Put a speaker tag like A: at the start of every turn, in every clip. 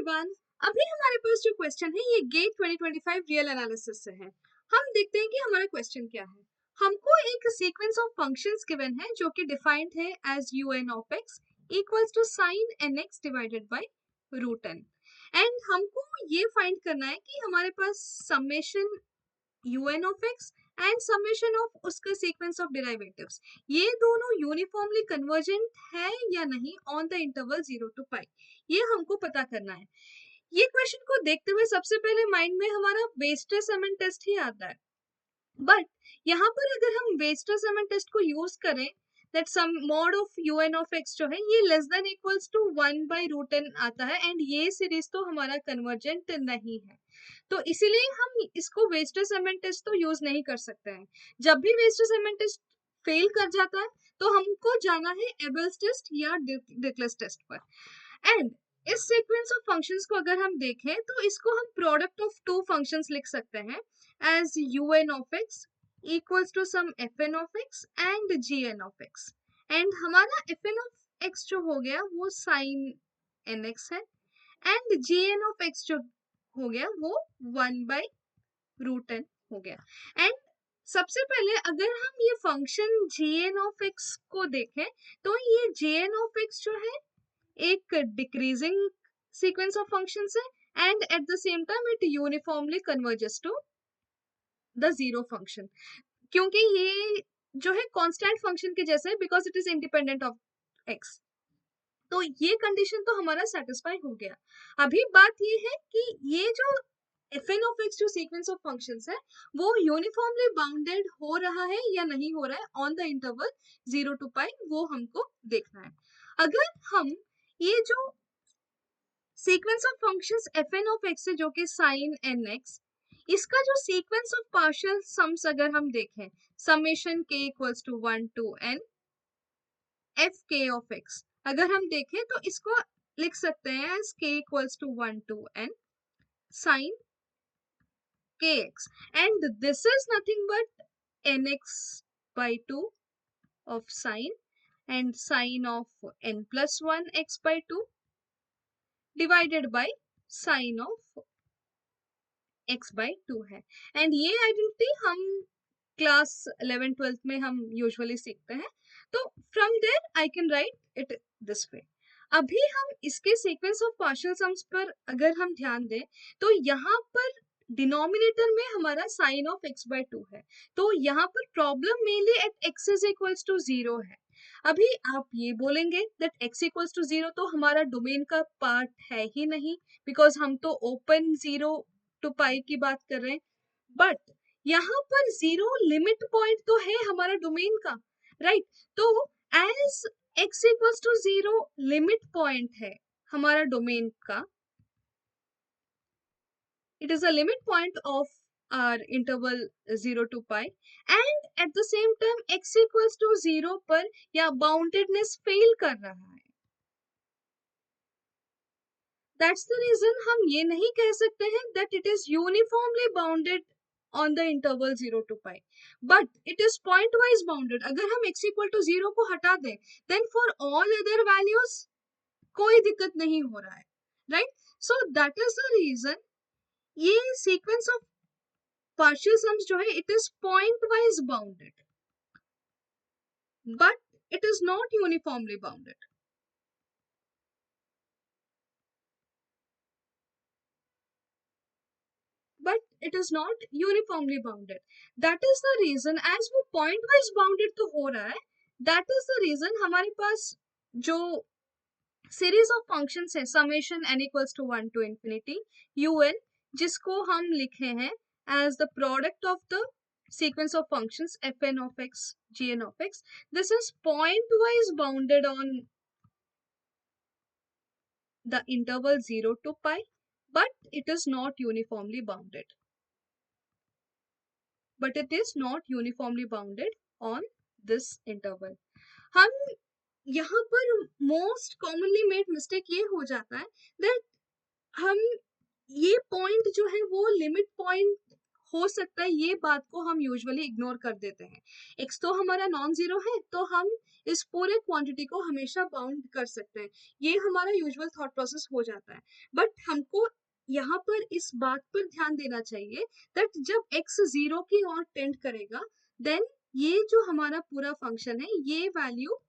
A: Everyone. अभी हमारे पास जो क्वेश्चन है ये गेट 2025 रियल एनालिसिस से है। हम देखते हैं कि हमारा क्वेश्चन क्या है। हमको एक सीक्वेंस ऑफ फंक्शंस गिवन है जो कि डिफाइंड है as un of x equals to sin nx divided by root n। And हमको ये फाइंड करना है कि हमारे पास summation un of x and summation of उसका सीक्वेंस ऑफ डेरिवेटिव्स ये दोनों यूनिफॉर्मली कन्वर्जेंट है या नहीं on the interval 0 to pi, ये हमको पता करना है। ये क्वेश्चन को देखते हुए सबसे पहले माइंड में हमारा वेस्टर समेशन टेस्ट ही आता है। बट यहाँ पर अगर हम वेस्टर समेशन टेस्ट को यूज करें that sum mod of un of x जो है ये less than equals to 1 by root n आता है एंड ये सीरीज तो हमारा कन्वर्जेंट नहीं है, तो इसीलिए हम इसको वेस्टर समेशन टेस्ट तो यूज नहीं कर सकते हैं। जब भी वेस्टर समेशन टेस्ट फेल कर जाता है तो हमको जाना है एबल्स टेस्ट या डिरिचलेट टेस्ट पर। एंड इस सीक्वेंस ऑफ फंक्शंस को अगर हम देखें तो इसको हम प्रोडक्ट ऑफ टू फंक्शंस लिख सकते हैं as un of x equals to some fn of x and gn of x। And हमारा fn of x जो हो गया वो sin nx है एंड gn of x जो हो गया वो 1 by रूट n हो गया। एंड सबसे पहले अगर हम ये फंक्शन gn of x को देखें तो ये gn of x जो है एक डिक्रीजिंग सीक्वेंस ऑफ फंक्शंस है and at the same time it uniformly converges to the zero function, क्योंकि ये जो है कांस्टेंट फंक्शन के जैसे है because it is independent of x. तो ये कंडीशन तो हमारा सेटिस्फाई हो गया। अभी बात ये है कि ये जो fn ऑफ x जो सीक्वेंस ऑफ फंक्शंस है वो यूनिफॉर्मली बाउंडेड हो रहा है या नहीं हो रहा है ऑन द इंटरवल 0 to पाई, वो हमको देखना है। अगर हम ये जो sequence of functions fn of x है जो कि sin nx, इसका जो सीक्वेंस ऑफ पार्शियल सम्स अगर हम देखें summation k equals to 1 to n f k of x, अगर हम देखें तो इसको लिख सकते हैं as k equals to 1 to n sin kx and this is nothing but nx by 2 of sin of n plus 1 x by 2 divided by sin of x by 2 है। And ये आइडेंटिटी हम क्लास 11-12 में हम usually सीखते हैं, तो from there I can write it this way. अभी हम इसके सीक्वेंस ऑफ पार्शियल सम्स पर अगर हम ध्यान दें तो यहाँ पर डिनोमिनेटर में हमारा साइन ऑफ x by 2 है, तो यहाँ पर problem mainly at x is equals to 0 है। अभी आप ये बोलेंगे दैट x इक्वल्स टू 0 तो हमारा डोमेन का पार्ट है ही नहीं बिकॉज हम तो ओपन 0 to पाई की बात कर रहे हैं। बट यहाँ पर 0 लिमिट पॉइंट तो है हमारा डोमेन का, राइट? तो as x equals to 0 limit point है हमारा डोमेन का, it is a limit point of our interval 0 to pi and at the same time x equals to 0 पर या बाउंडेडनेस फेल कर रहा है। That's the reason हम ये नहीं कह सकते हैं that it is uniformly bounded on the interval 0 to pi, but it is point wise bounded। अगर हम x equal to 0 को हटा दें then for all other values कोई दिक्कत नहीं हो रहा है, right? So that is the reason ये सीक्वेंस ऑफ पार्शियल सम्स जो है it is pointwise bounded but it is not uniformly bounded. But it is not uniformly bounded, that is the reason as वो pointwise bounded तो हो रहा है, that is the reason हमारे पास जो सीरीज ऑफ फंक्शंस है summation n equals to 1 to infinity un, जिसको हम लिखे हैं as the product of the sequence of functions fn of x gn of x, this is pointwise bounded on the interval 0 to pi but it is not uniformly bounded, but it is not uniformly bounded on this interval। हम यहाँ पर most commonly made mistake ये हो जाता है that हम ये point जो है वो लिमिट पॉइंट हो सकता है ये बात को हम यूजुअली इग्नोर कर देते हैं। x तो हमारा नॉन जीरो है, तो हम इस पूरे क्वांटिटी को हमेशा बाउंड कर सकते हैं। ये हमारा यूजुअल थॉट प्रोसेस हो जाता है। बट हमको यहाँ पर इस बात पर ध्यान देना चाहिए दैट जब x जीरो की ओर टेंड करेगा, देन ये जो हमारा पूरा फंक्शन है, ये वैल्यू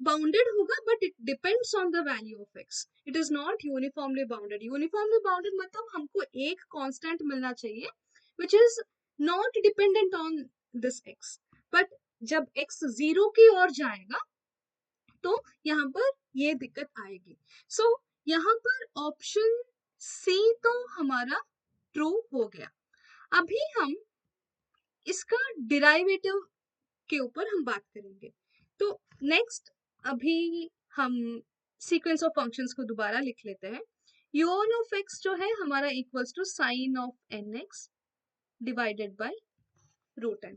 A: bounded होगा, but it depends on the value of x. It is not uniformly bounded. Uniformly bounded मतलब हमको एक constant मिलना चाहिए which is not dependent on this x. But जब x जीरो की ओर जाएगा तो यहाँ पर ये दिक्कत आएगी। So यहाँ पर ऑप्शन सी तो हमारा ट्रू हो गया। अभी हम इसका डिराइवेटिव के ऊपर हम बात करेंगे। तो नेक्स्ट अभी हम सीक्वेंस ऑफ फंक्शंस को दोबारा लिख लेते हैं। u1 ऑफ x जो है हमारा equals to sine of nx divided by root n।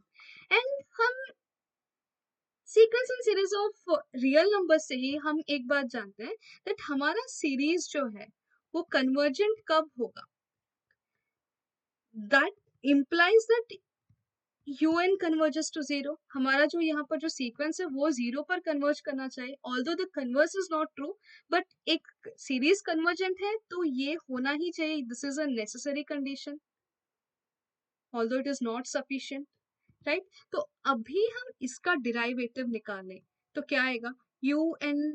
A: And हम sequence and series of real number से ही हम एक बात जानते हैं दैट हमारा सीरीज जो है वो कन्वर्जेंट कब होगा। That implies that un converges to zero। हमारा जो यहाँ पर जो सीक्वेंस है वो जीरो पर कन्वर्ज करना चाहिए। Although the converse is not true, but एक सीरीज कन्वर्जेंट है तो ये होना ही चाहिए। This is a necessary condition although it is not sufficient, right. तो अभी हम इसका डिराइवेटिव निकालें तो क्या आएगा, un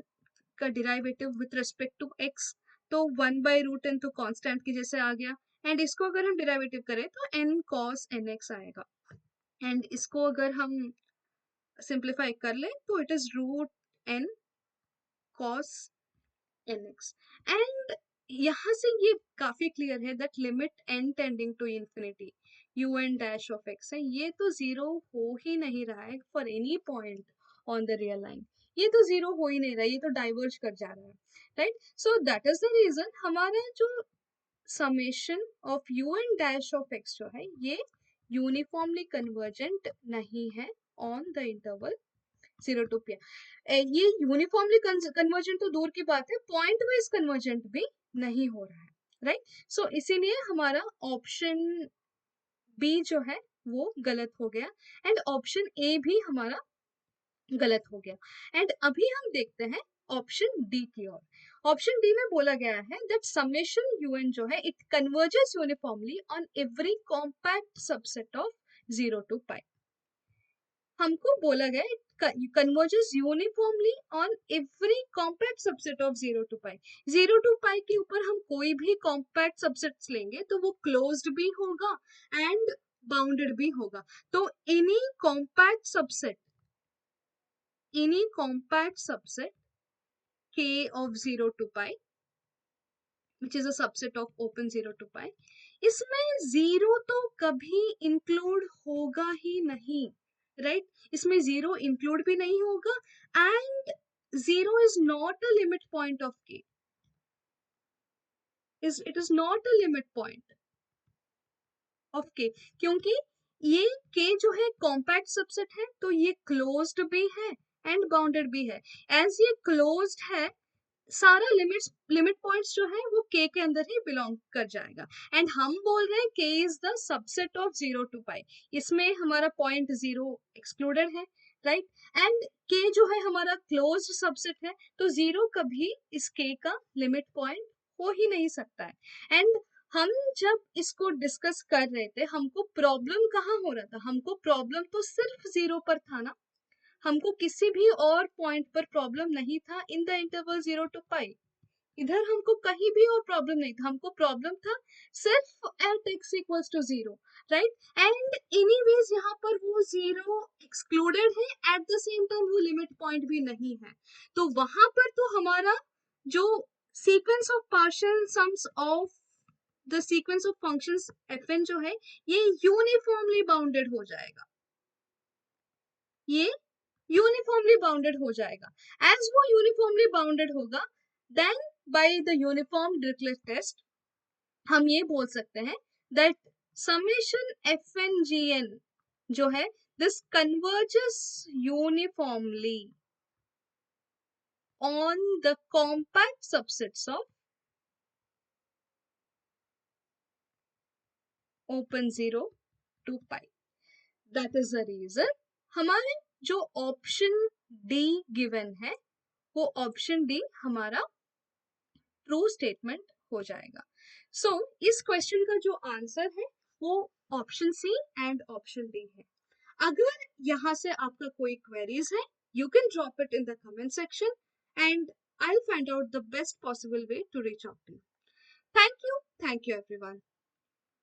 A: का derivative with respect to x, तो 1/√n तो कांस्टेंट की जैसे आ गया। एंड इसको अगर हम डिराइवेटिव करें तो n cos nx आएगा। एंड इसको अगर हम सिंप्लीफाई कर ले तो it is root n cos nx। And यहाँ से ये काफी क्लियर है that limit n tending to infinity un dash of x है, ये तो जीरो हो ही नहीं रहा है for any point on the real line. ये तो जीरो हो ही नहीं रहा है, ये तो डाइवर्ज कर जा रहा है, right. So that is the reason हमारा जो summation of un dash of x जो है ये यूनिफॉर्मली कन्वर्जेंट नहीं है on the interval 0 to p। ये यूनिफॉर्मली कन्वर्जेंट तो दूर की बात है, पॉइंट वाइज कन्वर्जेंट भी नहीं हो रहा है, राइट। सो इसीलिए हमारा ऑप्शन बी जो है वो गलत हो गया एंड ऑप्शन ए भी हमारा गलत हो गया। एंड अभी हम देखते हैं ऑप्शन डी की ओर। ऑप्शन डी में बोला गया है दैट समेशन un जो है it converges uniformly on every compact subset of 0 to पाई। हमको बोला गया it converges uniformly on every compact subset of 0 to pi। 0 to pi के ऊपर हम कोई भी compact subsets लेंगे तो वो closed भी होगा and bounded भी होगा। तो any compact subset k of 0 to pi which is a subset of open 0 to pi, इसमें जीरो तो कभी इंक्लूड होगा ही नहीं, राइट। इसमें जीरो इंक्लूड भी नहीं होगा and zero is not a limit point of K, it is not a limit point of K, क्योंकि ये के जो है कॉम्पैक्ट सबसेट है तो ये क्लोज्ड भी है एंड बाउंडेड भी है। एज ये क्लोज्ड है सारा लिमिट पॉइंट्स जो है वो के अंदर ही बिलोंग कर जाएगा। एंड हम बोल रहे हैं के is the subset of 0 to पाई, इसमें हमारा पॉइंट जीरो एक्सक्लूडेड है, राइट। एंड के जो है हमारा क्लोज्ड सबसेट है तो जीरो कभी इस के का लिमिट पॉइंट हो ही नहीं सकता है। एंड हम जब इसको डिस्कस कर रहे थे हमको प्रॉब्लम कहाँ हो रहा था, हमको प्रॉब्लम तो सिर्फ जीरो पर था ना, हमको किसी भी और पॉइंट पर प्रॉब्लम नहीं था इन द इंटरवल 0 to पाई। इधर हमको कहीं भी और प्रॉब्लम नहीं था, हमको प्रॉब्लम था सिर्फ at x equals to 0, right. And anyways यहाँ पर वो जीरो एक्सक्लूडेड है, एट द सेम टाइम वो लिमिट पॉइंट भी नहीं है। तो वहां पर तो हमारा जो sequence of partial sums of the sequence of functions fn जो है ये यूनिफॉर्मली बाउंडेड हो जाएगा, ये यूनिफॉर्मली बाउंडेड हो जाएगा। एज वो यूनिफॉर्मली बाउंडेड होगा then by the uniform Dirichlet test हम ये बोल सकते हैं दैट समेशन fn जो है this converges uniformly on the compact subsets of open 0 to pi. That is the reason हमारे जो ऑप्शन डी गिवन है वो ऑप्शन डी हमारा ट्रू स्टेटमेंट हो जाएगा. सो इस क्वेश्चन का जो आंसर है वो option C and option D है. अगर यहाँ से आपका कोई क्वेरीज है, you can drop it in the comment section and I'll find out the best possible way to reach out to you. Thank you everyone.